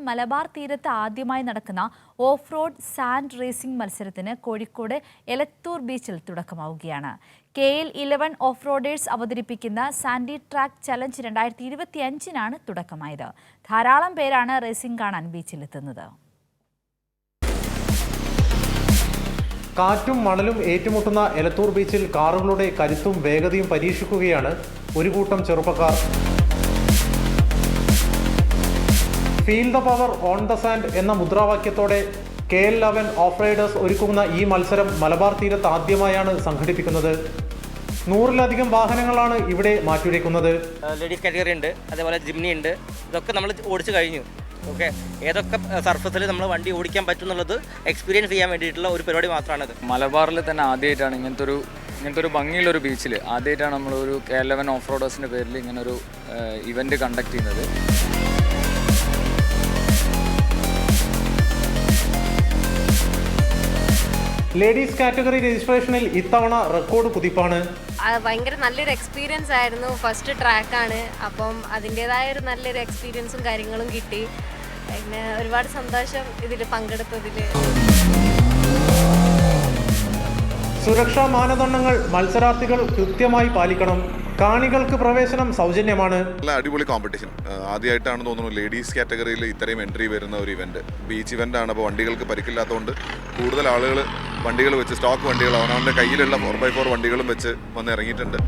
മലബാർ തീരത്ത് ആദ്യമായി നടക്കുന്ന ഓഫ് റോഡ് സാൻഡ് റേസിംഗ് മത്സരത്തിന് കോഴിക്കോട് എലത്തൂർ ബീച്ചിൽ തുടക്കമാവുകയാണ്. KL11 ഓഫ് റോഡേഴ്സ് അവതരിപ്പിക്കുന്ന സാൻഡി ട്രാക്ക് ചലഞ്ച് 2025-നാണ് തുടക്കമായത്. ധാരാളം പേരാണ് റേസിംഗ് കാണാൻ ബീച്ചിലെത്തുന്നത്. കാറ്റും മണലും ഏറ്റുമുട്ടുന്ന എലത്തൂർ ബീച്ചിൽ കാറുകളുടെ കരുത്തും വേഗതയും പരീക്ഷിക്കുകയാണ് ഒരു കൂട്ടം ചെറുപ്പക്കാർ. Feel the power on the sand എന്ന മുദ്രാവാക്യത്തോടെ KL11 ഓഫ് റൈഡേഴ്സ് ഒരുക്കുന്ന ഈ മത്സരം മലബാർ തീരത്ത് ആദ്യമായാണ് സംഘടിപ്പിക്കുന്നത്. 100-ലധികം വാഹനങ്ങളാണ് ഇവിടെ മാറ്റുരയ്ക്കുന്നത്. ലേഡീസ് കാറ്റഗറി ഉണ്ട്, അതേപോലെ ജിംനി ഉണ്ട്. ഇതൊക്കെ നമ്മൾ ഓടിച്ചു കഴിഞ്ഞു. ഓക്കെ, ഏതൊക്കെ സർഫസിൽ നമ്മൾ വണ്ടി ഓടിക്കാൻ പറ്റും എന്നുള്ളത് എക്സ്പീരിയൻസ് ചെയ്യാൻ വേണ്ടിയിട്ടുള്ള ഒരു പരിപാടി മാത്രമാണിത്. മലബാറിൽ തന്നെ ആദ്യമായിട്ടാണ് ഇങ്ങനത്തെ ഒരു ഭംഗിയുള്ളൊരു ബീച്ചിൽ ആദ്യമായിട്ടാണ് നമ്മളൊരു KL11 ഓഫ് റോഡേഴ്സിൻ്റെ പേരിൽ ഇങ്ങനൊരു ഇവൻറ്റ് കണ്ടക്ട് ചെയ്യുന്നത്. ലേഡീസ് കാറ്റഗറി രജിസ്ട്രേഷനിൽ ഇത്തവണ റെക്കോർഡ് കുതിപ്പാണ്. ഭയങ്കര നല്ലൊരു എക്സ്പീരിയൻസ് ആയിരുന്നു. ഫസ്റ്റ് ട്രാക്കാണ്, അപ്പം അതിൻ്റെതായ ഒരു നല്ലൊരു എക്സ്പീരിയൻസും കാര്യങ്ങളും കിട്ടി. പിന്നെ ഒരുപാട് സന്തോഷം ഇതിൽ പങ്കെടുത്തതിൽ. സുരക്ഷാ മാനദണ്ഡങ്ങൾ മത്സരാർത്ഥികൾ കൃത്യമായി പാലിക്കണം. കാണികൾക്ക് പ്രവേശനം സൗജന്യമാണ്. നല്ല അടിപൊളി കോമ്പറ്റീഷൻ. ആദ്യമായിട്ടാണ് തോന്നുന്നു ലേഡീസ് കാറ്റഗറിയിൽ ഇത്രയും എൻട്രി വരുന്ന ഒരു ഇവന്റ്. ബീച്ച് ഇവന്റ് ആണ്. അപ്പോൾ വണ്ടികൾക്ക് പരിക്കില്ലാത്തതുകൊണ്ട് കൂടുതൽ ആളുകൾ വണ്ടികൾ വെച്ച് സ്റ്റോക്ക് വണ്ടികൾ അവനവൻ്റെ കയ്യിലുള്ള 4x4 വണ്ടികളും വെച്ച് വന്ന് ഇറങ്ങിയിട്ടുണ്ട്.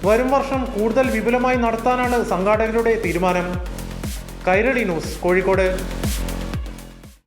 വരും വർഷം കൂടുതൽ വിപുലമായി നടത്താനാണ് സംഘാടകരുടെ തീരുമാനം. കൈരളി ന്യൂസ്, കോഴിക്കോട്.